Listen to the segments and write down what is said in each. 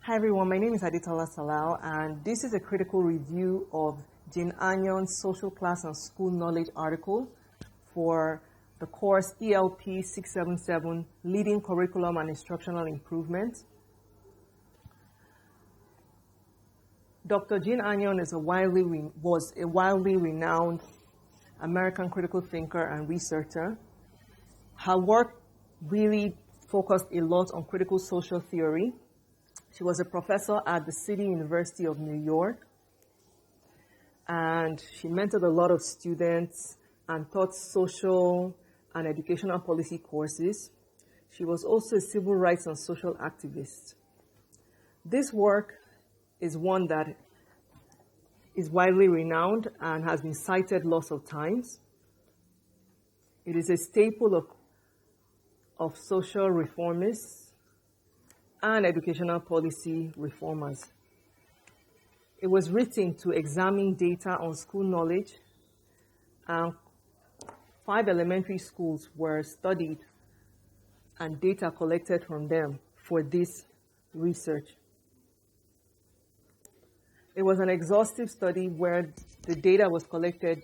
Hi everyone, my name is Aditola Salau, and this is a critical review of Jane Anyon's Social Class and School Knowledge article for the course ELP 677, Leading Curriculum and Instructional Improvement. Dr. Jane Anyon was a widely renowned American critical thinker and researcher. Her work really focused a lot on critical social theory. She was a professor at the City University of New York, and she mentored a lot of students and taught social and educational policy courses. She was also a civil rights and social activist. This work is one that is widely renowned and has been cited lots of times. It is a staple of social reformists and educational policy reformers. It was written to examine data on school knowledge, and 5 elementary schools were studied and data collected from them for this research. It was an exhaustive study where the data was collected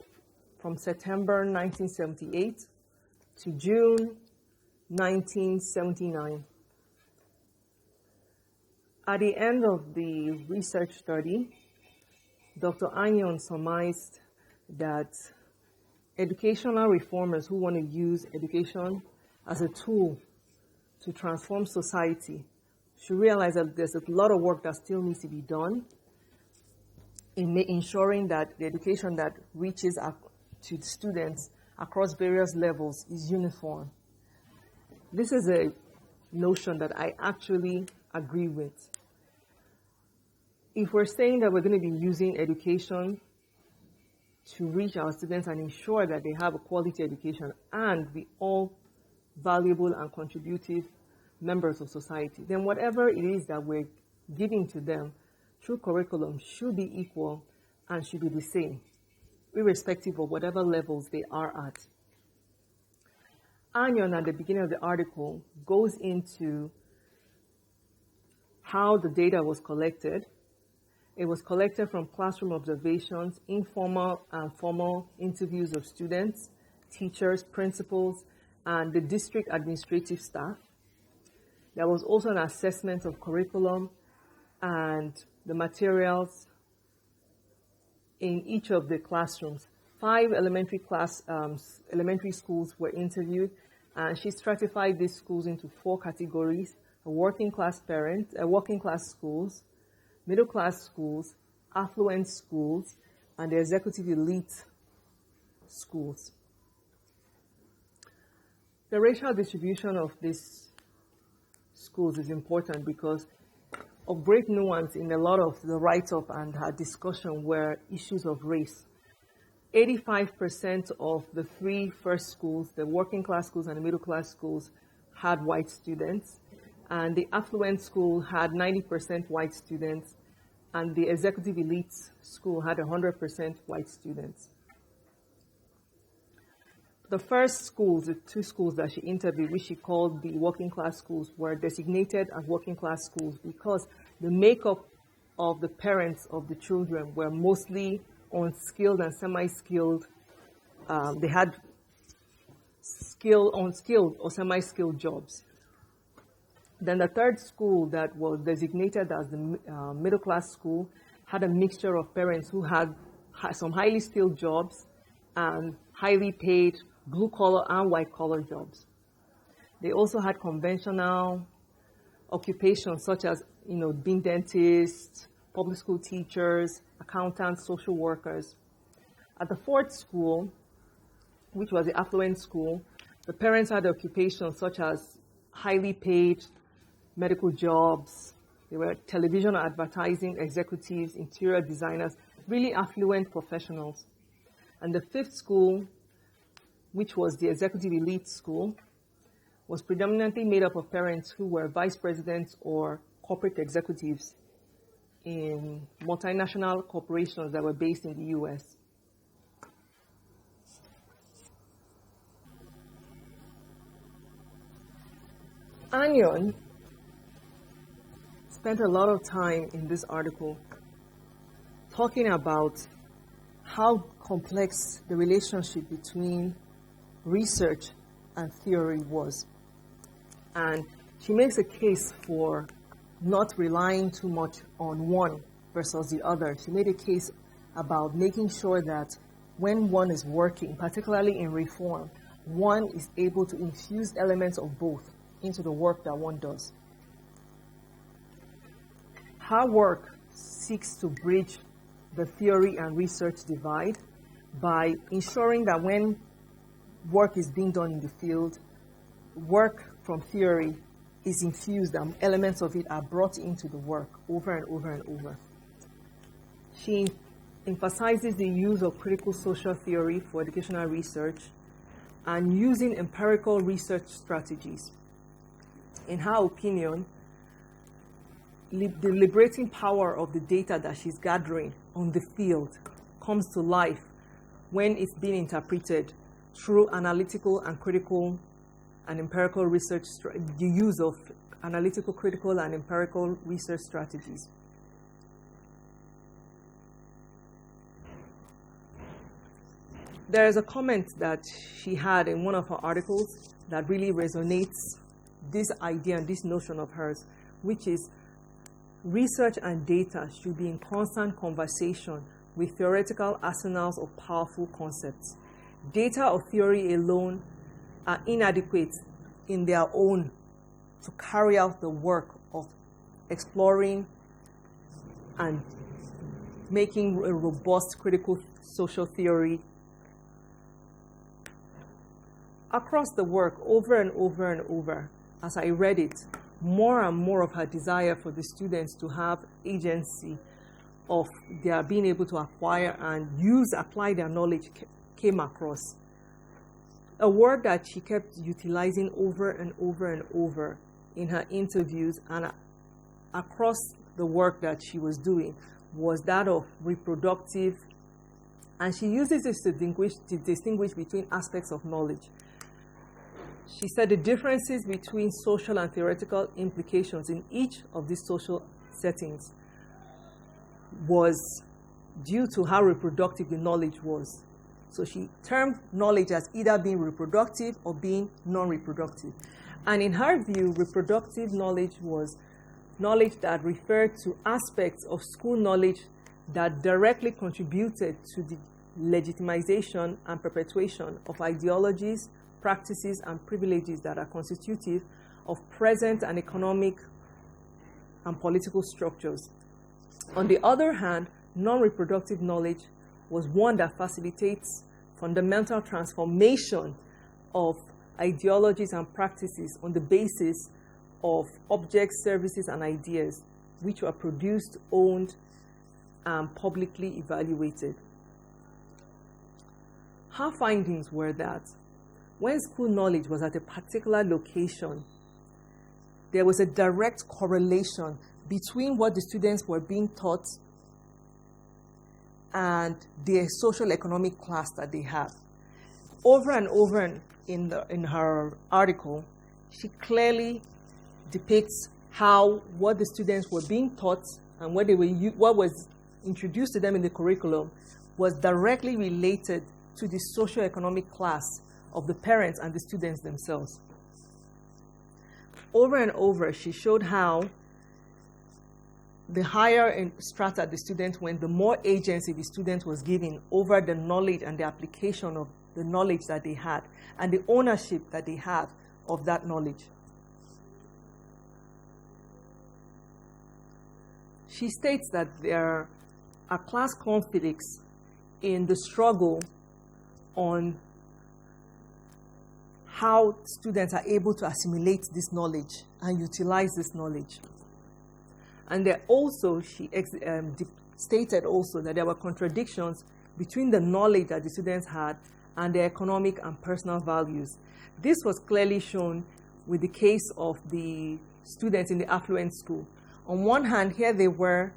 from September 1978 to June 1979. At the end of the research study, Dr. Anyon surmised that educational reformers who want to use education as a tool to transform society should realize that there's a lot of work that still needs to be done in ensuring that the education that reaches out to students across various levels is uniform. This is a notion that I actually agree with. If we're saying that we're going to be using education to reach our students and ensure that they have a quality education and be all valuable and contributive members of society, then whatever it is that we're giving to them through curriculum should be equal and should be the same, irrespective of whatever levels they are at. Anyon, at the beginning of the article, goes into how the data was collected. It was collected from classroom observations, informal and formal interviews of students, teachers, principals, and the district administrative staff. There was also an assessment of curriculum and the materials in each of the classrooms. 5 elementary schools were interviewed, and she stratified these schools into 4 categories: working class schools, middle class schools, affluent schools, and the executive elite schools. The racial distribution of these schools is important because of great nuance in a lot of the write-up and her discussion were issues of race. 85% of the 3 first schools, the working class schools and the middle class schools, had white students, and the affluent school had 90% white students, and the executive elite school had 100% white students. The first schools, the 2 schools that she interviewed, which she called the working class schools, were designated as working class schools because the makeup of the parents of the children were mostly unskilled and semi-skilled. They had unskilled or semi-skilled jobs. Then the 3rd school that was designated as the middle class school had a mixture of parents who had some highly skilled jobs and highly paid blue collar and white collar jobs. They also had conventional occupations such as, being dentists, public school teachers, accountants, social workers. At the 4th school, which was the affluent school, the parents had occupations such as highly paid medical jobs. They were television advertising executives, interior designers, really affluent professionals. And the 5th school, which was the executive elite school, was predominantly made up of parents who were vice presidents or corporate executives in multinational corporations that were based in the US. Anyon spent a lot of time in this article talking about how complex the relationship between research and theory was. And she makes a case for not relying too much on one versus the other. She made a case about making sure that when one is working, particularly in reform, one is able to infuse elements of both into the work that one does. Her work seeks to bridge the theory and research divide by ensuring that when work is being done in the field, work from theory is infused and elements of it are brought into the work over and over and over. She emphasizes the use of critical social theory for educational research and using empirical research strategies. In her opinion, the liberating power of the data that she's gathering on the field comes to life when it's being interpreted through analytical and critical and empirical research, the use of analytical, critical, and empirical research strategies. There is a comment that she had in one of her articles that really resonates this idea and this notion of hers, which is research and data should be in constant conversation with theoretical arsenals of powerful concepts. Data or theory alone are inadequate in their own to carry out the work of exploring and making a robust critical social theory. Across the work, over and over and over, as I read it, more and more of her desire for the students to have agency of their being able to acquire and apply their knowledge came across. A word that she kept utilizing over and over and over in her interviews and across the work that she was doing was that of reproductive, and she uses this to distinguish between aspects of knowledge. She said the differences between social and theoretical implications in each of these social settings was due to how reproductive the knowledge was. So she termed knowledge as either being reproductive or being non-reproductive. And in her view, reproductive knowledge was knowledge that referred to aspects of school knowledge that directly contributed to the legitimization and perpetuation of ideologies, practices, and privileges that are constitutive of present and economic and political structures. On the other hand, non-reproductive knowledge was one that facilitates fundamental transformation of ideologies and practices on the basis of objects, services, and ideas which were produced, owned, and publicly evaluated. Her findings were that when school knowledge was at a particular location, there was a direct correlation between what the students were being taught and the social economic class that they have. Over and over in her article, she clearly depicts how what the students were being taught and what was introduced to them in the curriculum was directly related to the socioeconomic class of the parents and the students themselves. Over and over, she showed how the higher in strata the student went, the more agency the student was given over the knowledge and the application of the knowledge that they had and the ownership that they had of that knowledge. She states that there are class conflicts in the struggle on how students are able to assimilate this knowledge and utilize this knowledge. And there also, she stated also that there were contradictions between the knowledge that the students had and their economic and personal values. This was clearly shown with the case of the students in the affluent school. On one hand, here they were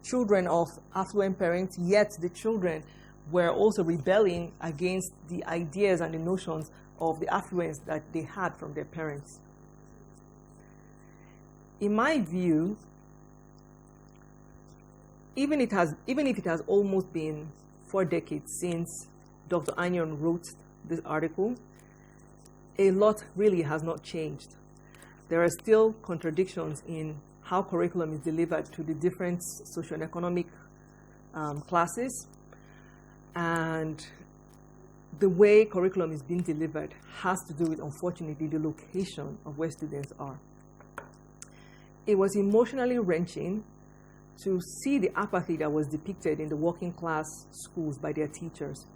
children of affluent parents, yet the children were also rebelling against the ideas and the notions of the affluence that they had from their parents. In my view, even if it has almost been 4 decades since Dr. Anyon wrote this article, a lot really has not changed. There are still contradictions in how curriculum is delivered to the different socioeconomic classes, and the way curriculum is being delivered has to do with, unfortunately, the location of where students are. It was emotionally wrenching to see the apathy that was depicted in the working class schools by their teachers.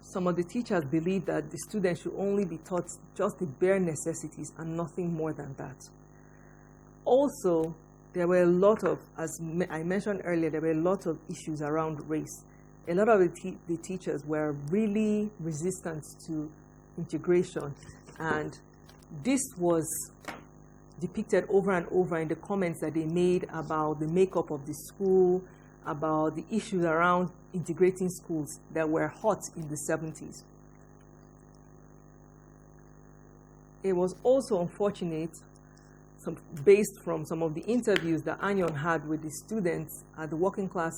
Some of the teachers believed that the students should only be taught just the bare necessities and nothing more than that. Also, there were a lot of, as I mentioned earlier, there were a lot of issues around race. A lot of the teachers were really resistant to integration, and this was depicted over and over in the comments that they made about the makeup of the school, about the issues around integrating schools that were hot in the 70s. It was also unfortunate, based from some of the interviews that Anyon had with the students at the working class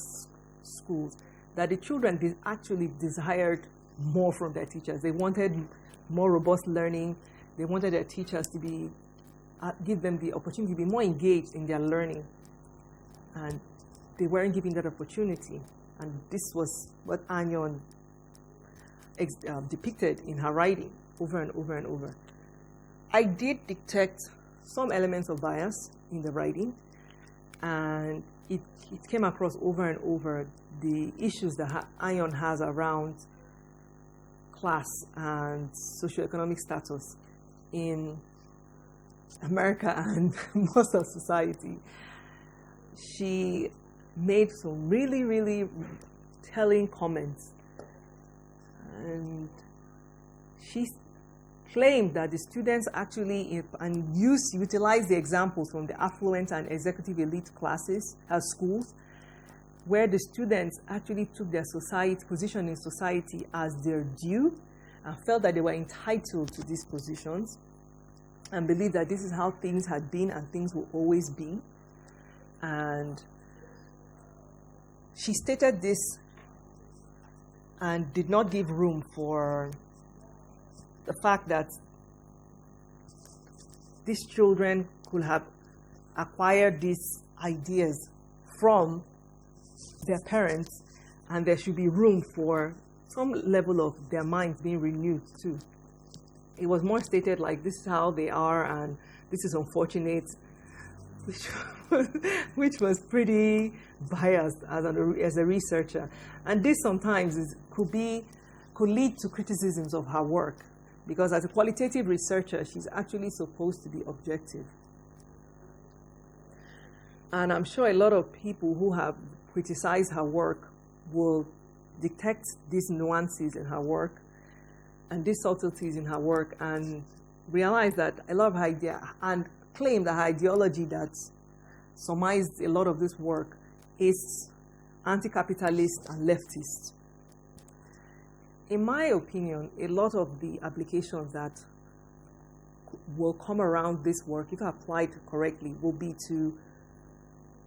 schools, that the children actually desired more from their teachers. They wanted more robust learning. They wanted their teachers to give them the opportunity to be more engaged in their learning. And they weren't given that opportunity. And this was what Anyon depicted in her writing over and over and over. I did detect some elements of bias in the writing, and it came across over and over the issues that Anyon has around class and socioeconomic status in America and most of society. She made some really, really telling comments, and she claimed that the students actually utilize the examples from the affluent and executive elite classes as schools, where the students actually took their position in society as their due and felt that they were entitled to these positions and believed that this is how things had been and things will always be. And she stated this and did not give room for the fact that these children could have acquired these ideas from their parents, and there should be room for some level of their minds being renewed too. It was more stated like, this is how they are and this is unfortunate, which was pretty biased as a researcher. And this sometimes could lead to criticisms of her work, because as a qualitative researcher, she's actually supposed to be objective. And I'm sure a lot of people who have criticized her work will detect these nuances in her work and these subtleties in her work and realize that a lot of her idea and claim that her ideology that summarized a lot of this work is anti-capitalist and leftist. In my opinion, a lot of the applications that will come around this work, if applied correctly, will be to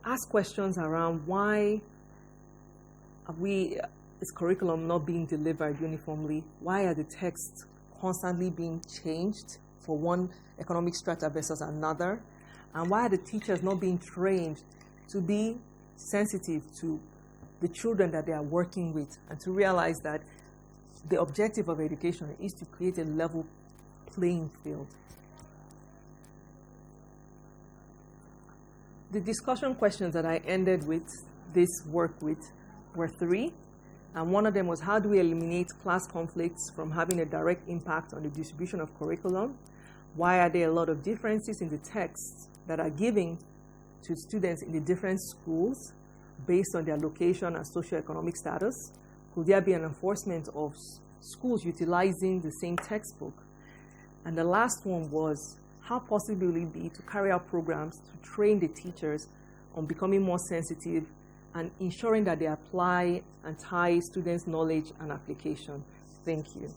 ask questions around why is curriculum not being delivered uniformly? Why are the texts constantly being changed for one economic strata versus another? And why are the teachers not being trained to be sensitive to the children that they are working with and to realize that the objective of education is to create a level playing field? The discussion questions that I ended with this work with were 3. And one of them was, how do we eliminate class conflicts from having a direct impact on the distribution of curriculum? Why are there a lot of differences in the texts that are given to students in the different schools based on their location and socioeconomic status? Could there be an enforcement of schools utilizing the same textbook? And the last one was, how possible will it be to carry out programs to train the teachers on becoming more sensitive and ensuring that they apply and tie students' knowledge and application? Thank you.